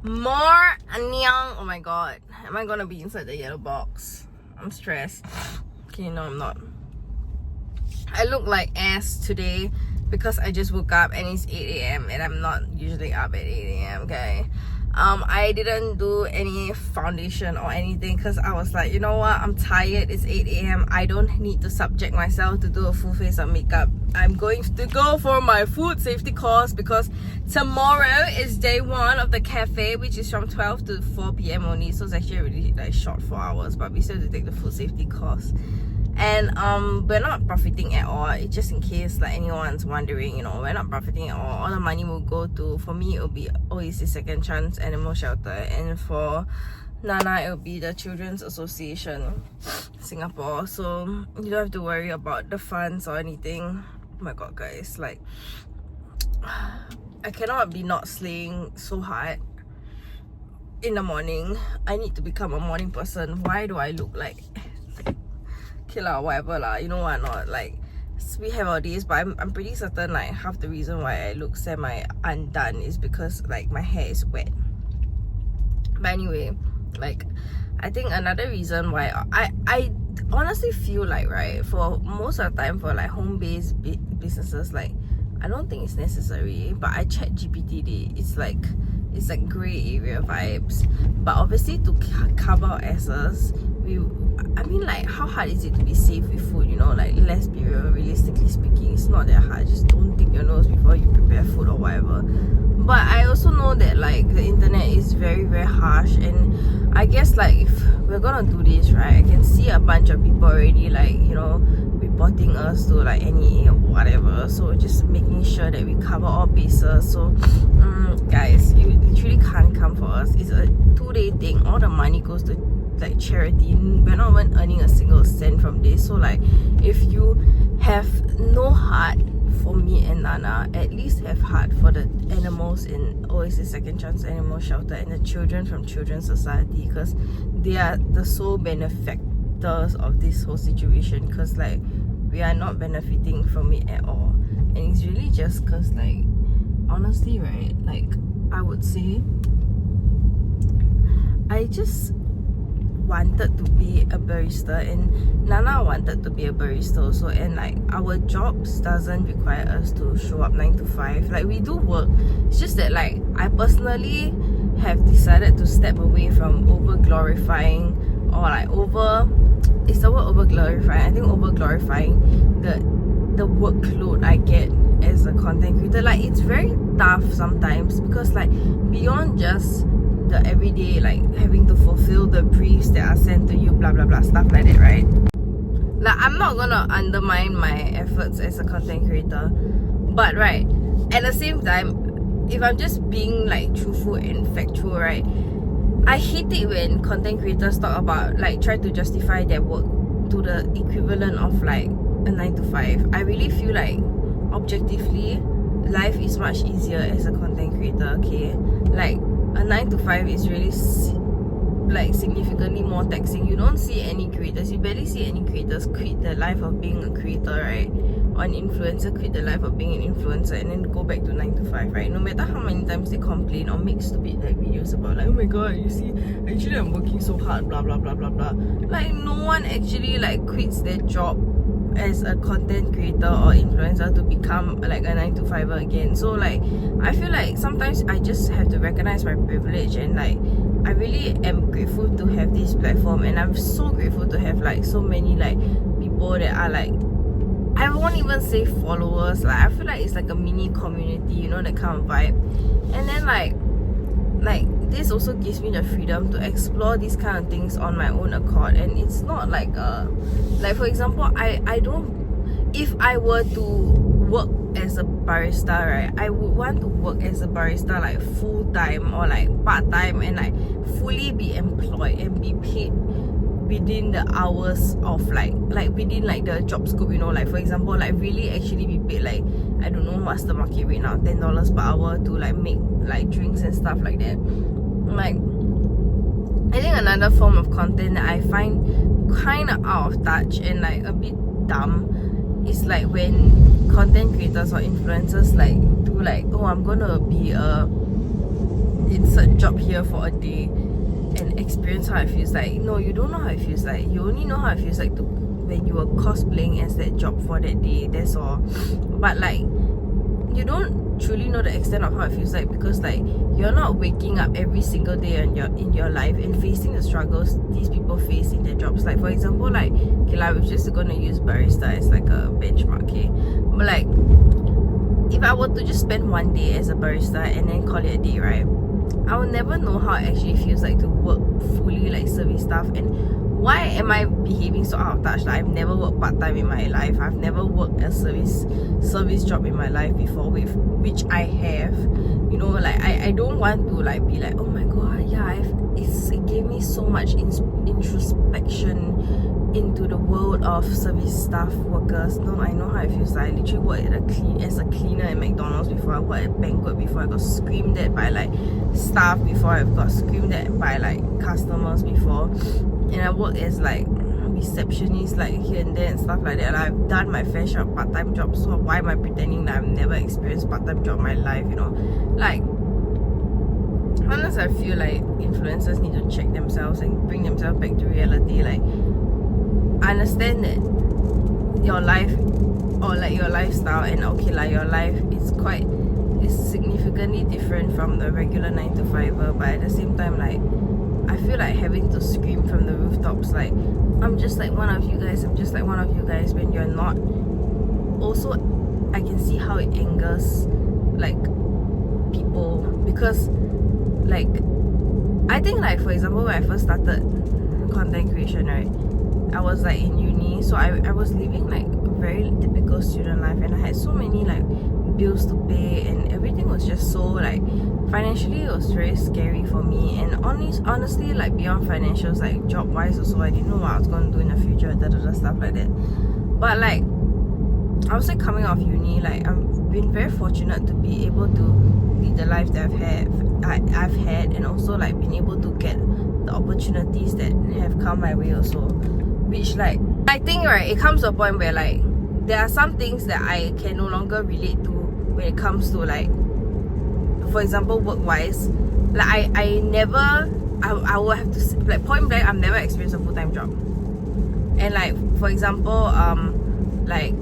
More anyang. Oh my god. Am I gonna be inside the yellow box? I'm stressed. Okay, no, I'm not. I look like ass today because I just woke up and it's 8 a.m. and I'm not usually up at 8 a.m. Okay. I didn't do any foundation or anything because I was like, you know what, I'm tired, it's 8 a.m. I don't need to subject myself to do a full face of makeup. I'm going to go for my food safety course because tomorrow is day 1 of the cafe, which is from 12 to 4 p.m. only, so it's actually really like short 4 hours, but we still have to take the food safety course. And we're not profiting at all. It's just in case like anyone's wondering, you know, we're not profiting at all the money will go to, for me it will be Oasis Second Chance Animal Shelter, and for Nana it will be the Children's Association Singapore. So you don't have to worry about the funds or anything. Oh my god guys, like I cannot be not slaying so hard in the morning. I need to become a morning person. Why do I look like okay lah, whatever lah, you know what, not like we have all these, but I'm pretty certain like half the reason why I look semi undone is because like my hair is wet. But anyway, like I think another reason why I honestly feel like, right, for most of the time for like home-based businesses, like I don't think it's necessary, but I checked GPT, it's like grey area vibes. But obviously to cover our asses, I mean, like, how hard is it to be safe with food, you know? Like, let's be real, realistically speaking, it's not that hard. Just don't dig your nose before you prepare food or whatever. But I also know that like the internet is very very harsh, and I guess like if we're gonna do this, right, I can see a bunch of people already like, you know, reporting us to like NEA or whatever. So just making sure that we cover all bases. So guys, you literally can't come for us. It's a 2-day thing. All the money goes to like charity. We're not even earning a single cent from this. So like if you have no heart for me and Nana, at least have heart for the animals in Oasis Second Chance Animal Shelter and the children from Children's Society, because they are the sole benefactors of this whole situation, because like we are not benefiting from it at all. And it's really just because like honestly, right, like I would say I just wanted to be a barista, and Nana wanted to be a barista also, and like our jobs doesn't require us to show up 9 to 5. Like we do work, it's just that like I personally have decided to step away from over glorifying, or like it's the word over glorifying, I think over glorifying the workload I get as a content creator. Like it's very tough sometimes, because like beyond just the everyday like having to fulfill the briefs that are sent to you, blah blah blah, stuff like that, right? Like I'm not gonna undermine my efforts as a content creator, but right, at the same time, if I'm just being like truthful and factual, right, I hate it when content creators talk about like try to justify their work to the equivalent of like a 9 to 5. I really feel like objectively life is much easier as a content creator, okay? Like a 9 to 5 is really like significantly more taxing. You don't see any creators, you barely see any creators quit the life of being a creator, right, or an influencer quit the life of being an influencer and then go back to 9 to 5, right? No matter how many times they complain or make stupid like videos about like, oh my god, you see, actually I'm working so hard, blah blah blah blah blah. Like no one actually like quits their job as a content creator or influencer to become like a 9 to 5 again. So like I feel like sometimes I just have to recognize my privilege, and like I really am grateful to have this platform, and I'm so grateful to have like so many like people that are like, I won't even say followers, like I feel like it's like a mini community, you know, that kind of vibe. And then like this also gives me the freedom to explore these kind of things on my own accord. And it's not like like for example, I don't, if I were to work as a barista, right, I would want to work as a barista like full-time or like part-time, and like fully be employed and be paid within the hours of like within like the job scope, you know, like for example, like really actually be paid like, I don't know what's the market rate now, $10 per hour to like make like drinks and stuff like that. Like I think another form of content that I find kind of out of touch and like a bit dumb is like when content creators or influencers like do like, oh, I'm gonna be a insert job here for a day and experience how it feels like. No, you don't know how it feels like. You only know how it feels like when you were cosplaying as that job for that day. That's all. But like, you don't truly know the extent of how it feels like, because like, you're not waking up every single day in your life and facing the struggles these people face in their jobs. Like for example, like, okay, like, we're just gonna use barista as like a benchmark, okay? But like, if I were to just spend one day as a barista and then call it a day, right, I will never know how it actually feels like to work fully like service staff. And why am I behaving so out of touch? Like, I've never worked part-time in my life. I've never worked a service job in my life before, with which I have. You know, like, I don't want to like be like, oh my god, yeah, it gave me so much introspection into the world of service staff workers. No, I know how it feels like. I literally worked as a cleaner at McDonald's before. I worked at banquet before. I got screamed at by like staff before. I got screamed at by like customers before. And I worked as like receptionist like here and there and stuff like that. And I've done my fair share of part-time jobs. So why am I pretending that I've never experienced part-time job in my life, you know? Like, sometimes I feel like influencers need to check themselves and bring themselves back to reality. Like, I understand that your life, or like your lifestyle, and okay, like, your life is significantly different from the regular 9 to 5, but at the same time, like, I feel like having to scream from the rooftops like, I'm just like one of you guys, I'm just like one of you guys, when you're not. Also, I can see how it angers like people, because like, I think like, for example, when I first started content creation, right, I was like in uni, so I was living like a very typical student life, and I had so many like bills to pay, and everything was just so like, financially it was very scary for me. And honestly, like, beyond financials, like job wise also, I didn't know what I was going to do in the future, stuff like that. But like, I was like, coming off uni, like, I've been very fortunate to be able to lead the life that I've had, and also like been able to get the opportunities that have come my way also, which like, I think, right, it comes to a point where like, there are some things that I can no longer relate to when it comes to like, for example, work-wise. Like, I will have to, like, point blank, I've never experienced a full-time job. And like, for example, like,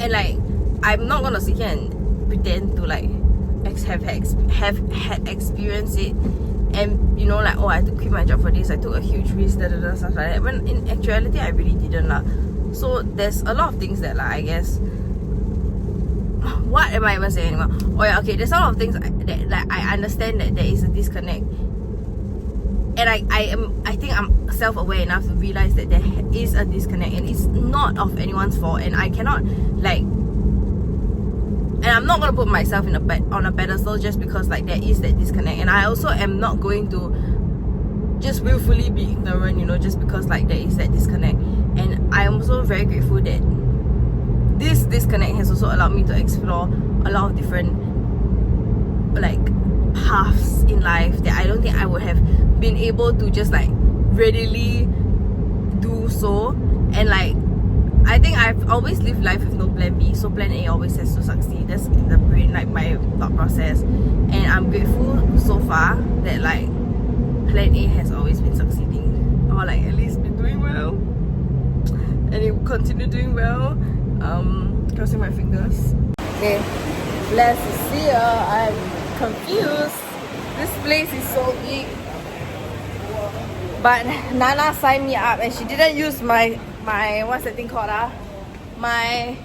and like, I'm not gonna sit here and pretend to like have had experience it, and you know, like, oh, I had to quit my job for this, I took a huge risk, stuff like that, when in actuality I really didn't lah. So there's a lot of things that like, I guess, what am I even saying anymore? Oh yeah, okay, there's a lot of things that like, I understand that there is a disconnect, and I think I'm self-aware enough to realize that there is a disconnect, and it's not of anyone's fault, and I cannot like, and I'm not gonna put myself in on a pedestal just because like there is that disconnect. And I also am not going to just willfully be ignorant, you know, just because like there is that disconnect. And I am also very grateful that this disconnect has also allowed me to explore a lot of different like paths in life that I don't think I would have been able to just like readily do so. And like, I think I've always lived life with no plan B, so plan A always has to succeed. That's in the brain, like my thought process. And I'm grateful so far that like plan A has always been succeeding, or like at least been doing well, and it will continue doing well. Crossing my fingers. Okay, let's see. I'm confused. This place is so big, but Nana signed me up and she didn't use my what's that thing called, my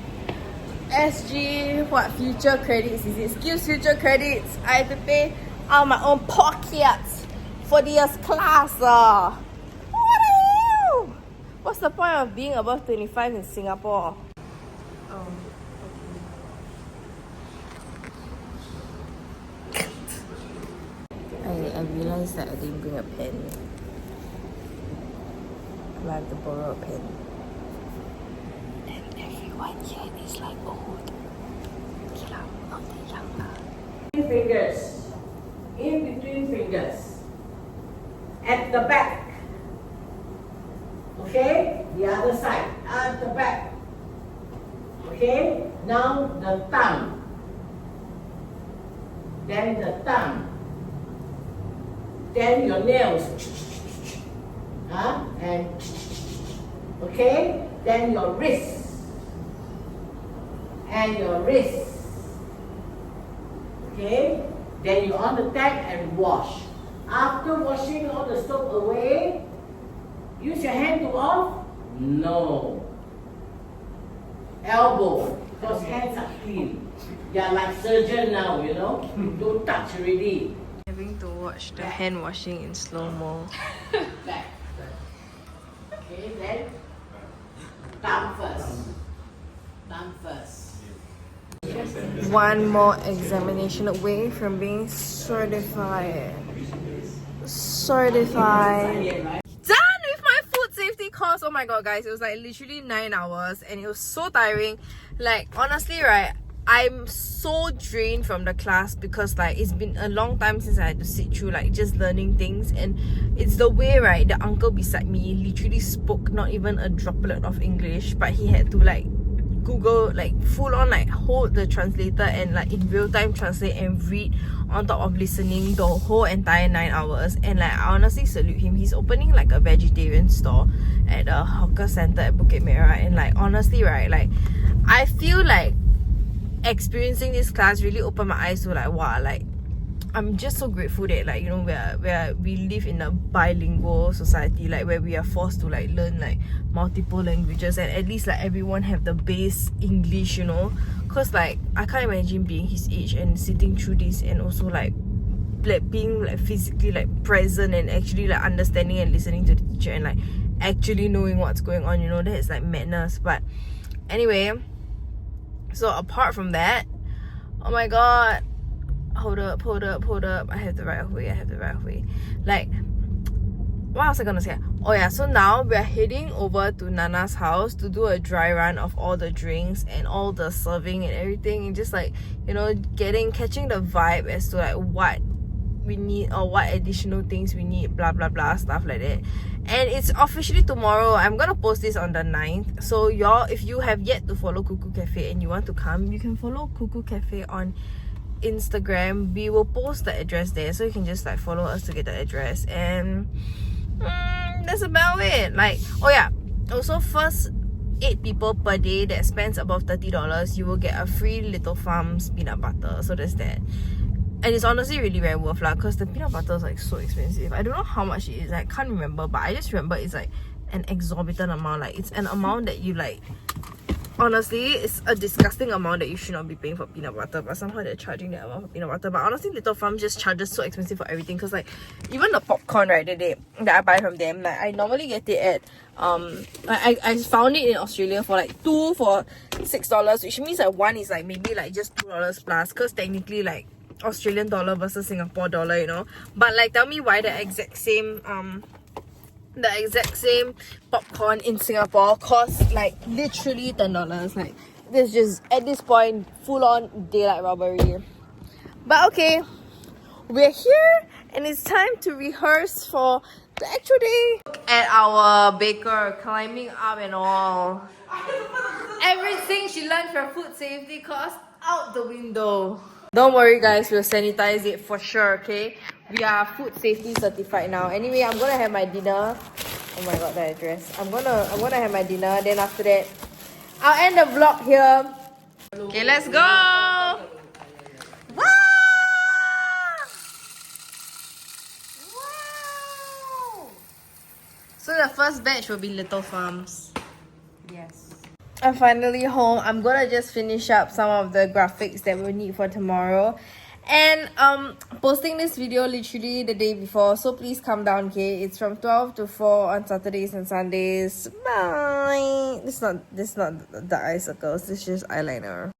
SG future credits, is it skills future credits. I had to pay out my own pockets for this class. What the hell? What's the point of being above 25 in Singapore? I realized that I didn't bring a pen. I have to borrow a pen. And everyone here is like old. Gila, not that young lah. Fingers. In between fingers. At the back. Okay? The other side. At the back. Okay? Now the thumb. then the tongue, then your nails, and okay, then your wrists, and your wrists, okay, then you on the tap and wash. After washing all the soap away, use your hand to off? No. Elbow, because hands are clean. They are like surgeon now, you know. Don't touch already. Having to watch the hand washing in slow-mo. Back. Okay, then thumb first. Thumb first. One more examination away from being certified. Certified. Done with my food safety course. Oh my god, guys, it was like literally 9 hours and it was so tiring. Like, honestly, right, I'm so drained from the class because like it's been a long time since I had to sit through like just learning things, and it's the way, right, the uncle beside me literally spoke not even a droplet of English, but he had to like Google, like full on like hold the translator and like in real time translate and read on top of listening the whole entire 9 hours. And like I honestly salute him. He's opening like a vegetarian store at a hawker center at Bukit Merah, and like honestly, right, like I feel like experiencing this class really opened my eyes to like, wow, like I'm just so grateful that like, you know, where we live in a bilingual society, like where we are forced to like learn like multiple languages, and at least like everyone have the base English, you know, because like I can't imagine being his age and sitting through this and also like being like physically like present and actually like understanding and listening to the teacher and like actually knowing what's going on, you know. That is like madness. But anyway, so apart from that, oh my god, hold up, I have the right of way. Like, what was I gonna say? Oh yeah, so now we're heading over to Nana's house to do a dry run of all the drinks and all the serving and everything, and just like, you know, catching the vibe as to like what we need or what additional things we need, blah blah blah, stuff like that. And it's officially tomorrow. I'm gonna post this on the 9th, so y'all, if you have yet to follow Cuckoo Cafe and you want to come, you can follow Cuckoo Cafe on Instagram. We will post the address there, so you can just like follow us to get the address. And that's about it. Like, oh yeah, also first 8 people per day that spends above $30, you will get a free Little Farms peanut butter. So there's that. And it's honestly really very worth lah, because the peanut butter is like so expensive. I don't know how much it is, I can't remember, but I just remember it's like an exorbitant amount. Like it's an amount that you like, honestly, it's a disgusting amount that you should not be paying for peanut butter, but somehow they're charging that amount for peanut butter. But honestly, Little Farm just charges so expensive for everything, because like even the popcorn, right, that I buy from them, like I normally get it at I found it in Australia for like 2 for $6, which means like 1 is like maybe like just $2 plus, because technically like Australian dollar versus Singapore dollar, you know. But like, tell me why the exact same popcorn in Singapore costs like literally $10. Like, this just at this point full on daylight robbery. But okay, we're here and it's time to rehearse for the actual day. Look at our baker climbing up and all. Everything she learned from food safety course out the window. Don't worry guys, we'll sanitize it for sure, okay? We are food safety certified now. Anyway, I'm gonna have my dinner. Oh my god, that address. I'm gonna have my dinner, then after that I'll end the vlog here. Okay, let's go! Wow! Wow! So the first batch will be Little Farms. Yes. I'm finally home. I'm gonna just finish up some of the graphics that we'll need for tomorrow, and posting this video literally the day before, so please come down, okay? It's from 12 to 4 on Saturdays and Sundays. Bye. This is not the eye circles, this is just eyeliner.